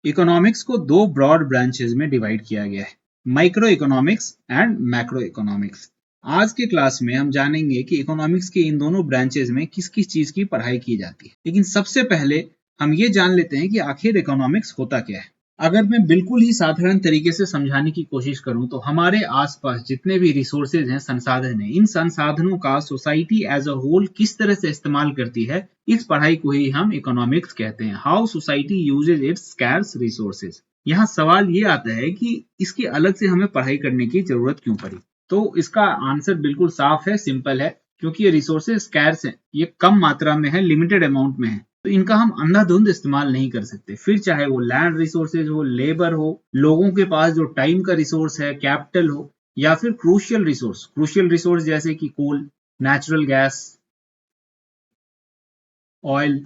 Economics को दो broad branches में डिवाइड किया गया है, micro economics and macro economics. आज के क्लास में हम जानेंगे कि इकोनॉमिक्स के इन दोनों ब्रांचेस में किस किस चीज की पढ़ाई की जाती है। लेकिन सबसे पहले हम ये जान लेते हैं कि आखिर इकोनॉमिक्स होता क्या है। अगर मैं बिल्कुल ही साधारण तरीके से समझाने की कोशिश करूं तो हमारे आसपास जितने भी रिसोर्सेज हैं, संसाधन हैं, इन संसाधनों का सोसाइटी एज अ होल किस तरह से इस्तेमाल करती है, इस पढ़ाई को ही हम इकोनॉमिक्स कहते हैं। How society usage it's scarce resources. यहाँ सवाल ये आता है कि इसकी अलग से हमें पढ़ाई करने की जरूरत क्यों पड़ी। तो इसका आंसर बिल्कुल साफ है, सिंपल है, क्योंकि ये रिसोर्सेज स्कैर्स हैं, ये कम मात्रा में है, लिमिटेड अमाउंट में है, तो इनका हम अंधाधुंध इस्तेमाल नहीं कर सकते। फिर चाहे वो लैंड रिसोर्सेज हो, लेबर हो, लोगों के पास जो टाइम का रिसोर्स है, कैपिटल हो, या फिर क्रूशियल रिसोर्स जैसे कि कोल, नेचुरल गैस, ऑयल,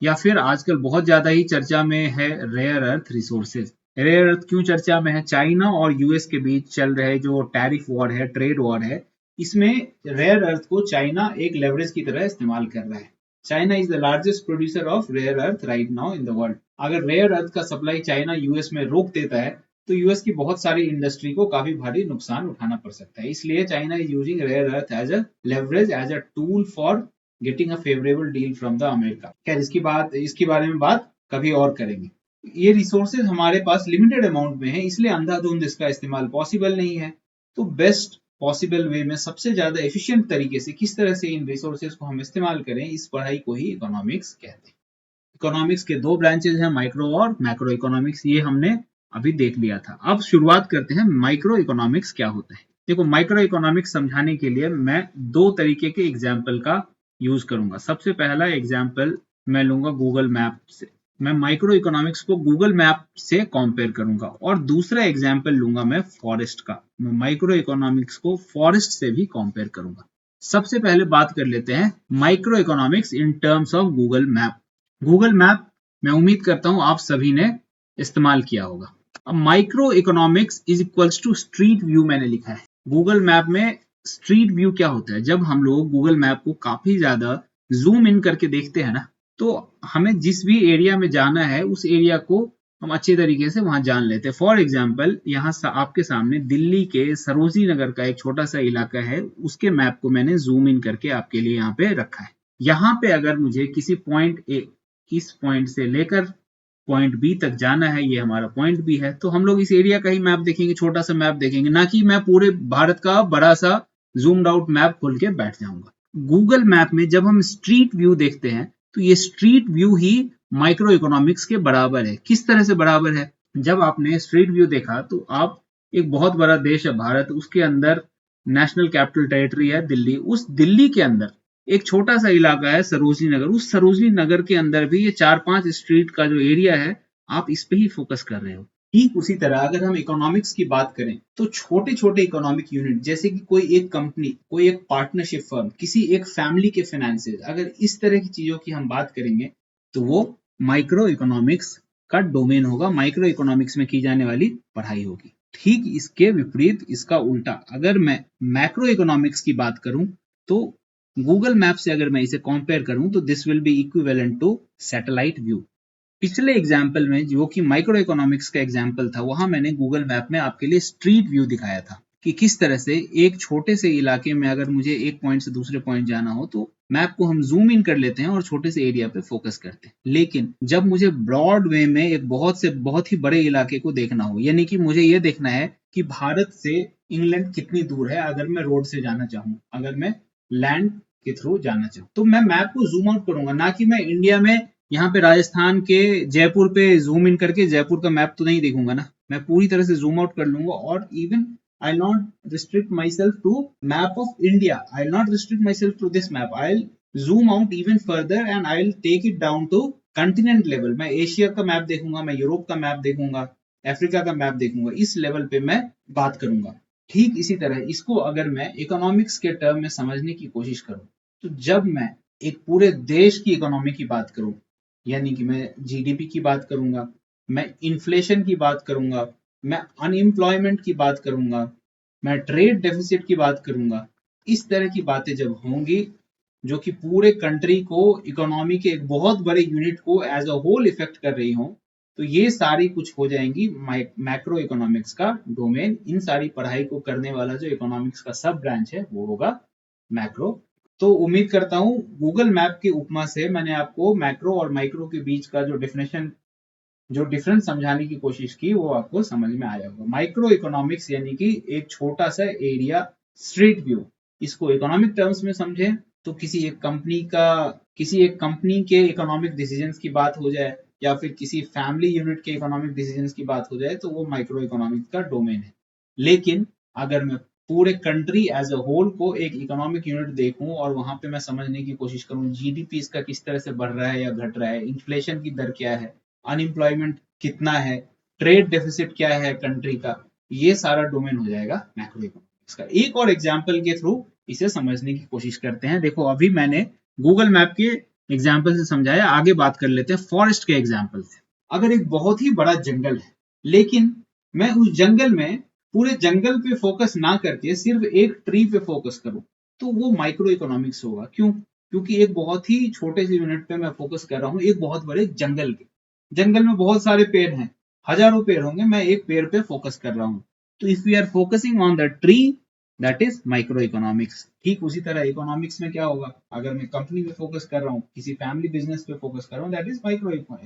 या फिर आजकल बहुत ज्यादा ही चर्चा में है rare earth resources. Rare earth क्यों चर्चा में है? चाइना और यूएस के बीच चल रहे जो टैरिफ वॉर है, ट्रेड वॉर है, इसमें रेयर अर्थ को चाइना एक लेवरेज की तरह इस्तेमाल कर रहा है। China is the largest producer of rare earth right now in the world. अगर रेयर अर्थ का सप्लाई चाइना यूएस में रोक देता है तो यूएस की बहुत सारी इंडस्ट्री को काफी भारी नुकसान उठाना पड़ सकता है। इसलिए China is using rare earth as a leverage, as a tool for getting a favourable deal from the America. खैर, इसके बारे में बात कभी और करेंगे। ये रिसोर्सेज हमारे पास लिमिटेड अमाउंट में है, इसलिए अंधाधुंध इसका इस्तेमाल पॉसिबल नहीं है। तो बेस्ट पॉसिबल वे में सबसे ज्यादा एफिशिएंट तरीके से किस तरह से इन रिसोर्सेज को हम इस्तेमाल करें, इस पढ़ाई को ही इकोनॉमिक्स कहते हैं। इकोनॉमिक्स के दो ब्रांचेज हैं, माइक्रो और मैक्रो इकोनॉमिक्स, ये हमने अभी देख लिया था। अब शुरुआत करते हैं माइक्रो इकोनॉमिक्स क्या होता है। देखो, माइक्रो इकोनॉमिक्स समझाने के लिए मैं दो तरीके के एग्जाम्पल का यूज करूंगा। सबसे पहला एग्जाम्पल मैं लूंगा गूगल मैप से। मैं माइक्रो इकोनॉमिक्स को गूगल मैप से कंपेयर करूंगा। और दूसरा एग्जाम्पल लूंगा मैं फॉरेस्ट का। मैं माइक्रो इकोनॉमिक्स को फॉरेस्ट से भी कंपेयर करूंगा। सबसे पहले बात कर लेते हैं micro economics in terms of Google map. Google map मैं उम्मीद करता हूं आप सभी ने इस्तेमाल किया होगा। अब micro economics is equals to street view मैंने लिखा है। गूगल मैप में स्ट्रीट व्यू क्या होता है? जब हम लोग गूगल मैप को काफी ज्यादा जूम इन करके देखते हैं ना, तो हमें जिस भी एरिया में जाना है उस एरिया को हम अच्छे तरीके से वहां जान लेते हैं। फॉर एग्जाम्पल, यहाँ आपके सामने दिल्ली के सरोजनी नगर का एक छोटा सा इलाका है, उसके मैप को मैंने जूम इन करके आपके लिए यहाँ पे रखा है। यहाँ पे अगर मुझे किसी पॉइंट ए, इस पॉइंट से लेकर पॉइंट बी तक जाना है, ये हमारा पॉइंट बी है, तो हम लोग इस एरिया का ही मैप देखेंगे, छोटा सा मैप देखेंगे, ना कि मैं पूरे भारत का बड़ा सा जूम्ड आउट मैप खोल के बैठ जाऊंगा। गूगल मैप में जब हम स्ट्रीट व्यू देखते हैं तो ये स्ट्रीट व्यू ही माइक्रो इकोनॉमिक्स के बराबर है। किस तरह से बराबर है? जब आपने स्ट्रीट व्यू देखा तो आप, एक बहुत बड़ा देश है भारत, उसके अंदर नेशनल कैपिटल टेरिटरी है दिल्ली, उस दिल्ली के अंदर एक छोटा सा इलाका है सरोजनी नगर, उस सरोजनी नगर के अंदर भी ये 4-5 स्ट्रीट का जो एरिया है, आप इस पे ही फोकस कर रहे हो। ठीक उसी तरह अगर हम इकोनॉमिक्स की बात करें तो छोटे छोटे इकोनॉमिक यूनिट, जैसे कि कोई एक कंपनी, कोई एक पार्टनरशिप फर्म, किसी एक फैमिली के फाइनेंसेस, अगर इस तरह की चीजों की हम बात करेंगे तो वो माइक्रो इकोनॉमिक्स का डोमेन होगा, माइक्रो इकोनॉमिक्स में की जाने वाली पढ़ाई होगी। ठीक इसके विपरीत, इसका उल्टा, अगर मैं मैक्रो इकोनॉमिक्स की बात करूं तो गूगल मैप से अगर मैं इसे कंपेयर करूं तो this will be equivalent to satellite view. पिछले एग्जाम्पल में, जो कि माइक्रो इकोनॉमिक्स का एग्जाम्पल था, वहां मैंने गूगल मैप में आपके लिए स्ट्रीट व्यू दिखाया था कि किस तरह से एक छोटे से इलाके में अगर मुझे एक पॉइंट से दूसरे पॉइंट जाना हो तो मैप को हम जूम इन कर लेते हैं और छोटे से एरिया पे फोकस करते हैं। लेकिन जब मुझे ब्रॉड वे में एक बहुत ही बड़े इलाके को देखना हो, यानी कि मुझे ये देखना है कि भारत से इंग्लैंड कितनी दूर है, अगर मैं रोड से जाना चाहूँ, अगर मैं लैंड के थ्रू जाना चाहूँ, तो मैं मैप को जूम आउट करूंगा, ना कि मैं इंडिया में यहाँ पे राजस्थान के जयपुर पे जूम इन करके जयपुर का मैप तो नहीं देखूंगा ना। मैं पूरी तरह से जूम आउट कर लूंगा। और even I will not restrict myself to map of India, I will not restrict myself to this map, I will zoom out even further and I will take it down to continent level. मैं Asia का map देखूंगा, मैं Europe का map देखूंगा, Africa का map देखूंगा, इस level पे मैं बात करूंगा। ठीक इसी तरह इसको अगर मैं इकोनॉमिक्स के टर्म में समझने की कोशिश करूं, तो जब मैं एक पूरे देश की इकोनॉमी की बात करूं, यानी कि मैं जीडीपी की बात करूंगा, मैं इन्फ्लेशन की बात करूंगा, मैं अनएम्प्लॉयमेंट की बात करूंगा, मैं ट्रेड डेफिसिट की बात करूंगा, इस तरह की बातें जब होंगी जो कि पूरे कंट्री को, इकोनॉमी के एक बहुत बड़े यूनिट को एज अ होल इफेक्ट कर रही हो, तो ये सारी कुछ हो जाएंगी मैक्रो इकोनॉमिक्स का डोमेन। इन सारी पढ़ाई को करने वाला जो इकोनॉमिक्स का सब ब्रांच है वो होगा मैक्रो। तो उम्मीद करता हूँ गूगल मैप की उपमा से मैंने आपको मैक्रो और माइक्रो के बीच का जो डिफरेंस समझाने की कोशिश की वो आपको समझ में आया होगा। माइक्रो इकोनॉमिक्स यानी कि एक छोटा सा एरिया, स्ट्रीट व्यू। इसको इकोनॉमिक टर्म्स में समझें तो किसी एक कंपनी के इकोनॉमिक डिसीजंस की बात हो जाए या फिर किसी फैमिली यूनिट के इकोनॉमिक डिसीजंस की बात हो जाए तो वो माइक्रो इकोनॉमिक्स का डोमेन है। लेकिन अगर मैं पूरे कंट्री एज अ होल को एक इकोनॉमिक यूनिट देखूं और वहां पे मैं समझने की कोशिश करूं जीडीपी इसका किस तरह से बढ़ रहा है या घट रहा है, इन्फ्लेशन की दर क्या है, अनएम्प्लॉयमेंट कितना है, ट्रेड डेफिसिट क्या है कंट्री का, ये सारा डोमेन हो जाएगा मैक्रो इकोनॉमिक्स का। एक और एग्जांपल के थ्रू इसे समझने की कोशिश करते हैं। देखो अभी मैंने गूगल मैप के एग्जाम्पल से समझाया, आगे बात कर लेते हैं फॉरेस्ट के एग्जाम्पल से। अगर एक बहुत ही बड़ा जंगल है लेकिन मैं उस जंगल में पूरे जंगल पे फोकस ना करके सिर्फ एक ट्री पे फोकस करूं तो वो माइक्रो इकोनॉमिक्स होगा। क्यों? क्योंकि एक बहुत ही छोटे से यूनिट पे मैं फोकस कर रहा हूँ एक बहुत बड़े जंगल के। जंगल में बहुत सारे पेड़ हैं, हजारों पेड़ होंगे, मैं एक पेड़ पे फोकस कर रहा हूँ। तो if we are focusing on the tree that is micro economics. ठीक उसी तरह इकोनॉमिक्स में क्या होगा, अगर मैं कंपनी पे फोकस कर रहा हूँ, किसी फैमिली बिजनेस पे फोकस कर रहा हूँ,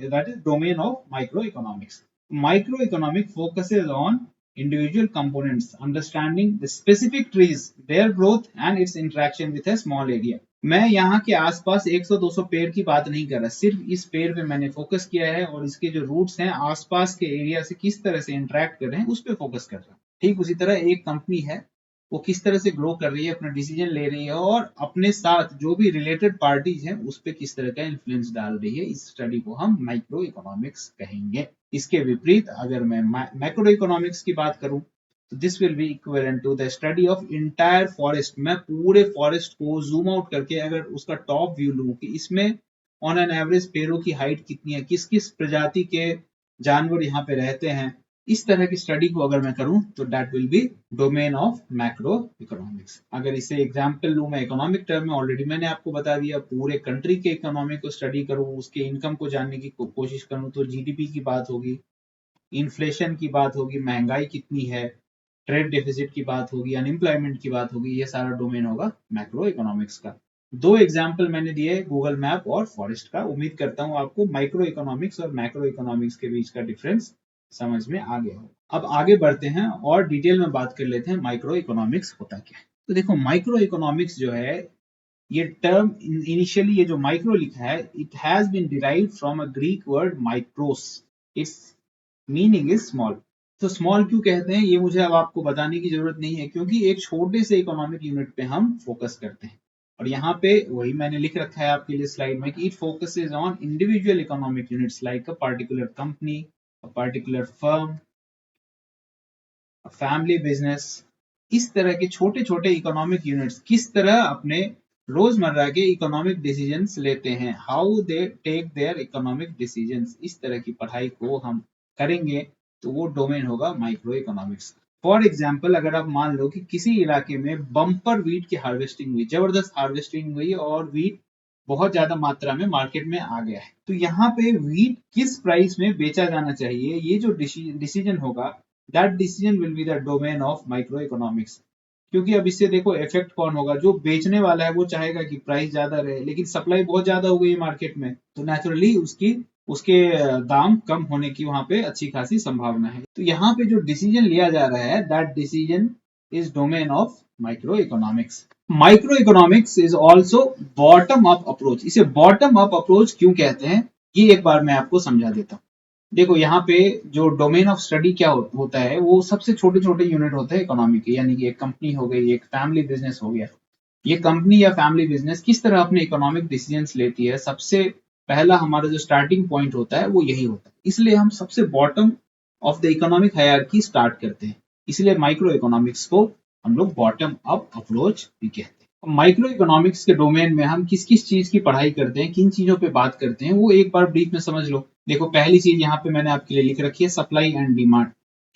that is domain of micro economics. Micro economic focuses on individual components, understanding the specific trees, their growth and its interaction with a small area। मैं यहाँ के आसपास 100-200 पेड़ की बात नहीं कर रहा, सिर्फ इस पेड़ पे मैंने फोकस किया है और इसके जो रूट्स हैं आसपास के एरिया से किस तरह से इंटरेक्ट कर रहे हैं उस पे फोकस कर रहा हूँ। ठीक उसी तरह एक कंपनी है वो किस तरह से ग्रो कर रही है, अपना डिसीजन ले रही है और अपने साथ जो भी रिलेटेड पार्टीज हैं उस पे किस तरह का इन्फ्लुएंस डाल रही है, इस स्टडी को हम माइक्रो इकोनॉमिक्स कहेंगे। इसके विपरीत अगर मैं मैक्रो इकोनॉमिक्स की बात करूं तो this will be equivalent to the study of entire forest. मैं पूरे फॉरेस्ट को जूम आउट करके अगर उसका टॉप व्यू लूं कि इसमें ऑन एन एवरेज पेड़ों की हाइट कितनी है, किस किस प्रजाति के जानवर यहाँ पे रहते हैं, इस तरह की स्टडी को अगर मैं करूं तो that will be domain of macro economics. अगर इसे एग्जांपल लूं मैं इकोनॉमिक टर्म में, ऑलरेडी मैंने आपको बता दिया, पूरे कंट्री के इकोनॉमी को स्टडी करूं, उसके इनकम को जानने की कोशिश करूं तो जीडीपी की बात होगी, इन्फ्लेशन की बात होगी, महंगाई कितनी है, ट्रेड डेफिसिट की बात होगी, अनएम्प्लॉयमेंट की बात होगी, ये सारा डोमेन होगा मैक्रो इकोनॉमिक्स का। दो एग्जाम्पल मैंने दिए गूगल मैप और फॉरेस्ट का। उम्मीद करता हूं आपको माइक्रो इकोनॉमिक्स और मैक्रो इकोनॉमिक्स के बीच का डिफरेंस समझ में आ गया हो। अब आगे बढ़ते हैं और डिटेल में बात कर लेते हैं माइक्रो इकोनॉमिक्स होता क्या है। तो देखो माइक्रो इकोनॉमिक्स जो है ये टर्म इनिशियली ये जो माइक्रो लिखा है it has been derived from a Greek word micros, its meaning is small. तो स्मॉल क्यों कहते हैं ये मुझे अब आपको बताने की जरूरत नहीं है क्योंकि एक छोटे से इकोनॉमिक यूनिट पे हम फोकस करते हैं और यहाँ पे वही मैंने लिख रखा है आपके लिए स्लाइड में कि it focuses on individual economic units like a particular company, a particular firm, a family business। इस तरह के छोटे छोटे इकोनॉमिक यूनिट्स किस तरह अपने रोजमर्रा के इकोनॉमिक डिसीजंस लेते हैं, how they take their economic decisions, इस तरह की पढ़ाई को हम करेंगे तो वो डोमेन होगा माइक्रो इकोनॉमिक्स। फॉर एग्जाम्पल अगर आप मान लो कि किसी इलाके में बम्पर वीट की हार्वेस्टिंग हुई, जबरदस्त हार्वेस्टिंग हुई और वीट बहुत ज्यादा मात्रा में मार्केट में आ गया है, तो यहाँ पे वीट किस प्राइस में बेचा जाना चाहिए ये जो डिसीजन होगा that decision will be the domain of micro economics. क्योंकि अब इससे देखो इफेक्ट कौन होगा, जो बेचने वाला है वो चाहेगा कि प्राइस ज्यादा रहे लेकिन सप्लाई बहुत ज्यादा हो गई मार्केट में तो नेचुरली उसके दाम कम होने की वहां पे अच्छी खासी संभावना है। तो यहाँ पे जो डिसीजन लिया जा रहा है that decision is domain of micro economics. Micro economics is also bottom up approach. इसे बॉटम अप अप्रोच क्यों कहते हैं ये एक बार मैं आपको समझा देता हूँ। देखो यहाँ पे जो डोमेन ऑफ स्टडी क्या होता है वो सबसे छोटे छोटे यूनिट होते हैं इकोनॉमी के, यानी कि एक कंपनी हो गई, एक फैमिली बिजनेस हो गया। ये कंपनी या फैमिली बिजनेस किस तरह अपने इकोनॉमिक डिसीजंस लेती है, सबसे पहला हमारा जो स्टार्टिंग पॉइंट होता है वो यही होता है। इसलिए हम सबसे bottom of the economic hierarchy start करते हैं, इसलिए माइक्रो इकोनॉमिक्स को हम लोग बॉटम अप अप्रोच भी कहते हैं। माइक्रो इकोनॉमिक्स के डोमेन में हम किस किस चीज की पढ़ाई करते हैं, किन चीजों पे बात करते हैं वो एक बार ब्रीफ में समझ लो। देखो पहली चीज यहाँ पे मैंने आपके लिए लिख रखी है सप्लाई एंड डिमांड।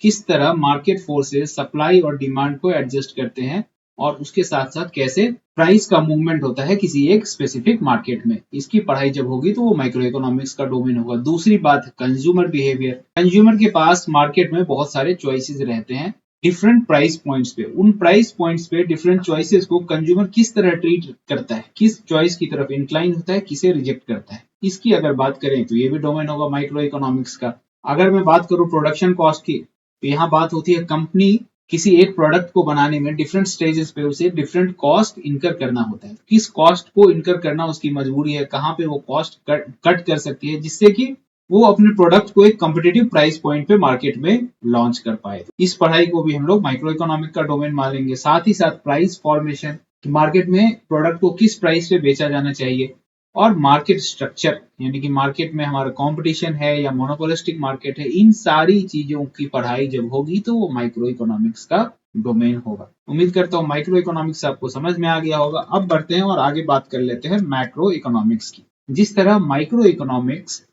किस तरह मार्केट फोर्सेस सप्लाई और डिमांड को एडजस्ट करते हैं और उसके साथ साथ कैसे प्राइस का मूवमेंट होता है किसी एक स्पेसिफिक मार्केट में, इसकी पढ़ाई जब होगी तो वो माइक्रो इकोनॉमिक्स का डोमेन होगा। दूसरी बात है कंज्यूमर बिहेवियर। कंज्यूमर के पास मार्केट में बहुत सारे चॉइसेस रहते हैं डिफरेंट प्राइस पॉइंट्स पे। उन प्राइस पॉइंट्स पे डिफरेंट चॉइसेस को कंज्यूमर किस तरह ट्रीट करता है, किस चॉइस की तरफ इंक्लाइन होता है, किसे रिजेक्ट करता है, इसकी अगर बात करें तो ये भी डोमेन होगा माइक्रो इकोनॉमिक्स का। अगर मैं बात करूं प्रोडक्शन कॉस्ट की, तो यहाँ बात होती है कंपनी किसी एक प्रोडक्ट को बनाने में डिफरेंट स्टेजेस पे उसे डिफरेंट कॉस्ट इनकर करना होता है। किस कॉस्ट को इनकर करना उसकी मजबूरी है, कहाँ पे वो कॉस्ट कट कर सकती है जिससे कि वो अपने प्रोडक्ट को एक कम्पिटेटिव प्राइस पॉइंट पे मार्केट में लॉन्च कर पाए। इस पढ़ाई को भी हम लोग माइक्रो इकोनॉमिक का डोमेन मानेंगे। साथ ही साथ प्राइस फॉर्मेशन, मार्केट में प्रोडक्ट को किस प्राइस पे बेचा जाना चाहिए, और मार्केट स्ट्रक्चर यानी कि मार्केट में हमारा कंपटीशन है या मोनोपोलिस्टिक मार्केट है, इन सारी चीजों की पढ़ाई जब होगी तो वो माइक्रो इकोनॉमिक्स का डोमेन होगा। उम्मीद करता हूँ माइक्रो इकोनॉमिक्स आपको समझ में आ गया होगा। अब बढ़ते हैं और आगे बात कर लेते हैं मैक्रो इकोनॉमिक्स की। जिस तरह माइक्रो इकोनॉमिक्स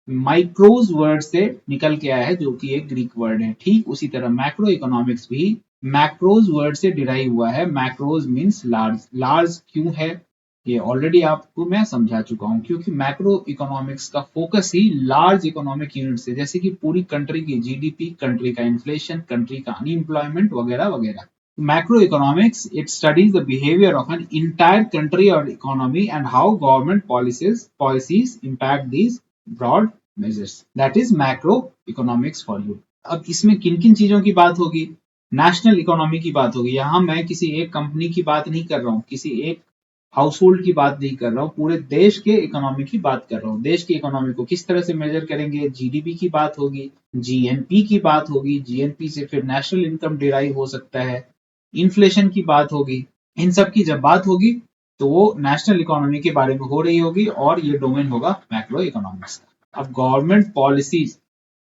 माइक्रोज वर्ड से निकल के आया है जो कि एक ग्रीक वर्ड है, ठीक उसी तरह मैक्रो इकोनॉमिक्स भी मैक्रोज वर्ड से डिराइव हुआ है। Macros means large. लार्ज क्यों है ये ऑलरेडी आपको मैं समझा चुका हूँ, क्योंकि मैक्रो इकोनॉमिक्स का फोकस ही लार्ज इकोनॉमिक यूनिट से, जैसे कि पूरी कंट्री की जीडीपी, कंट्री का इन्फ्लेशन, कंट्री का अनएम्प्लॉयमेंट वगैरह वगैरह। Macro economics it studies the behaviour of an entire country और economy and how government policies impact these broad measures. That is macro economics for you. अब इसमें किन किन चीजों की बात होगी? नेशनल इकोनॉमी की बात होगी। यहाँ मैं किसी एक कंपनी की बात नहीं कर रहा हूँ, किसी एक हाउस होल्ड की बात नहीं कर रहा हूँ, पूरे देश के इकोनॉमी की बात कर रहा हूँ। देश की इकोनॉमी को किस तरह से मेजर करेंगे? जीडीपी की बात होगी, जीएनपी की बात होगी, जीएनपी से फिर नेशनल इनकम डिराइव हो सकता है, इन्फ्लेशन की बात होगी। इन सब की जब बात होगी तो वो नेशनल इकोनॉमी के बारे में हो रही होगी और ये डोमेन होगा मैक्रो इकोनॉमिक्स का। अब गवर्नमेंट पॉलिसीज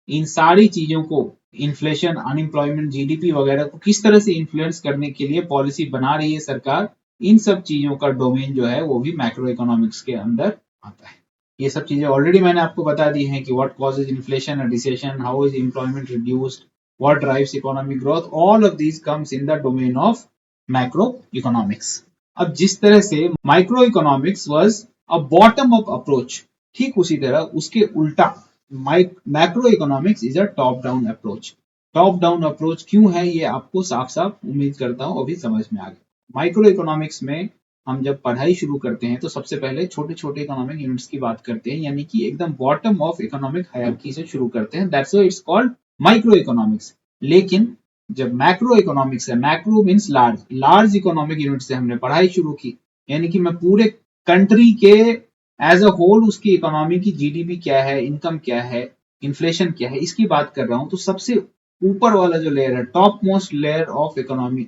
इन सारी चीजों को, इन्फ्लेशन, अनएम्प्लॉयमेंट, जीडीपी वगैरह को किस तरह से इन्फ्लुएंस करने के लिए पॉलिसी बना रही है सरकार, इन सब चीजों का डोमेन जो है वो भी मैक्रो इकोनॉमिक्स के अंदर आता है। ये सब चीजें ऑलरेडी मैंने आपको बता दी हैं कि what causes inflation and recession, how is employment reduced, what drives economic growth, all of these comes in the domain of macro economics. अब जिस तरह से micro economics was a bottom up approach, ठीक उसी तरह उसके उल्टा macro economics is a top down approach. Top down approach क्यों है ये आपको साफ साफ उम्मीद करता हूं अभी समझ में आ गया। माइक्रो इकोनॉमिक्स में हम जब पढ़ाई शुरू करते हैं तो सबसे पहले छोटे छोटे इकोनॉमिक यूनिट्स की बात करते हैं, यानी कि एकदम बॉटम ऑफ इकोनॉमिक हायरार्की से शुरू करते हैं। That's why it's called micro economics. लेकिन जब मैक्रो इकोनॉमिक्स है, macro means large, large economic unit से हमने पढ़ाई शुरू की, यानी कि मैं पूरे कंट्री के एज अ होल उसकी इकोनॉमी की जीडीपी क्या है, इनकम क्या है, इन्फ्लेशन क्या है, इसकी बात कर रहा हूं। तो सबसे ऊपर वाला जो लेयर है, top most layer of economy,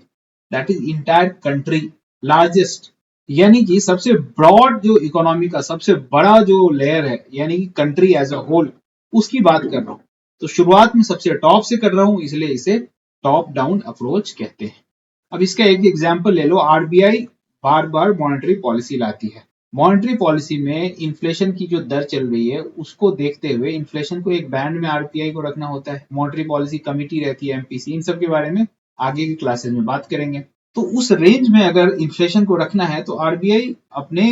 that is entire country, largest, यानी कि सबसे ब्रॉड जो इकोनॉमी का सबसे बड़ा जो लेयर है, यानी कि कंट्री एज अ होल, उसकी बात कर रहा हूं। तो शुरुआत में सबसे टॉप से कर रहा हूं, इसलिए इसे टॉप डाउन अप्रोच कहते हैं। अब इसका एक एग्जांपल ले लो। आरबीआई बार बार मॉनेटरी पॉलिसी लाती है। मॉनेटरी पॉलिसी में इन्फ्लेशन की जो दर चल रही है उसको देखते हुए इन्फ्लेशन को एक बैंड में आरबीआई को रखना होता है। मॉनेटरी पॉलिसी कमिटी रहती है, एमपीसी, इन सब के बारे में आगे की क्लासेस में बात करेंगे। तो उस रेंज में अगर इन्फ्लेशन को रखना है तो आरबीआई अपने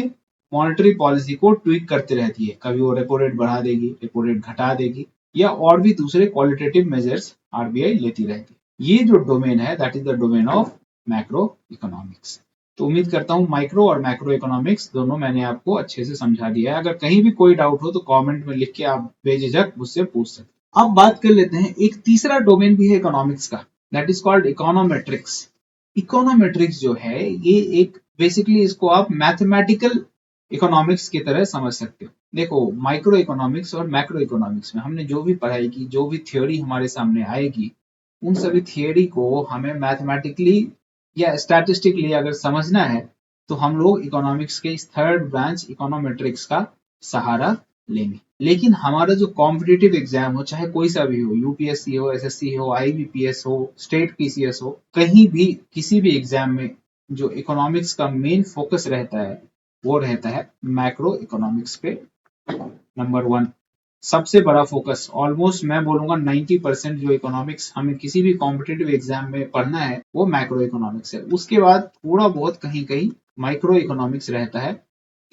मॉनेटरी पॉलिसी को ट्वीक करते रहती है। कभी वो रेपो रेट बढ़ा देगी, रेपो रेट घटा देगी, या और भी दूसरे क्वालिटेटिव मेजर्स आरबीआई लेती रहती है। ये जो डोमेन है that is the domain of macro economics. तो उम्मीद करता हूं माइक्रो और मैक्रो इकोनॉमिक्स दोनों मैंने आपको अच्छे से समझा दिया है। अगर कहीं भी कोई डाउट हो तो कमेंट में लिख के आप बेझिझक मुझसे पूछ सकते। अब बात कर लेते हैं, एक तीसरा डोमेन भी है इकोनॉमिक्स का, that is called econometrics. Econometrics जो है ये एक बेसिकली, इसको आप मैथमेटिकल इकोनॉमिक्स की तरह समझ सकते हो। देखो, माइक्रो इकोनॉमिक्स और मैक्रो इकोनॉमिक्स में हमने जो भी पढ़ाई की, जो भी थ्योरी हमारे सामने आएगी, उन सभी थियरी को हमें मैथमेटिकली या स्टैटिस्टिकली अगर समझना है तो हम लोग इकोनॉमिक्स के इस थर्ड ब्रांच इकोनोमेट्रिक्स का सहारा लेंगे। लेकिन हमारा जो कॉम्पिटिटिव एग्जाम हो, चाहे कोई सा भी हो, यूपीएससी हो, एसएससी हो, आईबीपीएस हो, स्टेट पीसीएस हो, कहीं भी किसी भी एग्जाम में जो इकोनॉमिक्स का मेन फोकस रहता है वो रहता है मैक्रो इकोनॉमिक्स पे, नंबर 1। सबसे बड़ा फोकस, ऑलमोस्ट मैं बोलूंगा 90% जो इकोनॉमिक्स हमें किसी भी कॉम्पिटेटिव एग्जाम में पढ़ना है वो मैक्रो इकोनॉमिक्स है। उसके बाद थोड़ा बहुत कहीं कहीं माइक्रो इकोनॉमिक्स रहता है।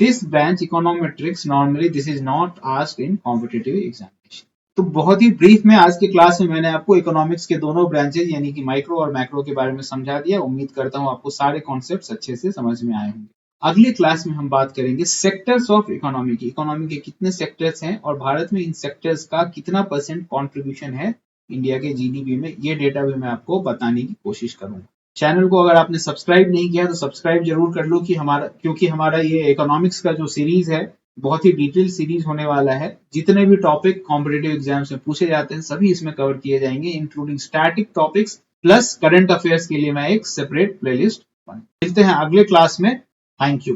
This branch econometrics normally this is not asked in competitive examination. तो बहुत ही ब्रीफ में आज के क्लास में मैंने आपको इकोनॉमिक्स के दोनों ब्रांचेज यानी कि माइक्रो और मैक्रो के बारे में समझा दिया। उम्मीद करता हूँ आपको सारे कॉन्सेप्ट्स अच्छे से समझ में आए होंगे। अगले क्लास में हम बात करेंगे सेक्टर्स ऑफ इकोनॉमी की। इकोनॉमी के कितने सेक्टर्स हैं और भारत में इन सेक्टर्स का कितना परसेंट कंट्रीब्यूशन है इंडिया के जीडीपी में, ये डेटा भी मैं आपको बताने की कोशिश करूंगा। चैनल को अगर आपने सब्सक्राइब नहीं किया तो सब्सक्राइब जरूर कर लो, क्योंकि हमारा ये इकोनॉमिक्स का जो सीरीज है बहुत ही डिटेल सीरीज होने वाला है। जितने भी टॉपिक कॉम्पिटेटिव एग्जाम्स में पूछे जाते हैं सभी इसमें कवर किए जाएंगे, including static topics plus current affairs के लिए मैं एक सेपरेट प्लेलिस्ट। मिलते हैं अगले क्लास में। Thank you.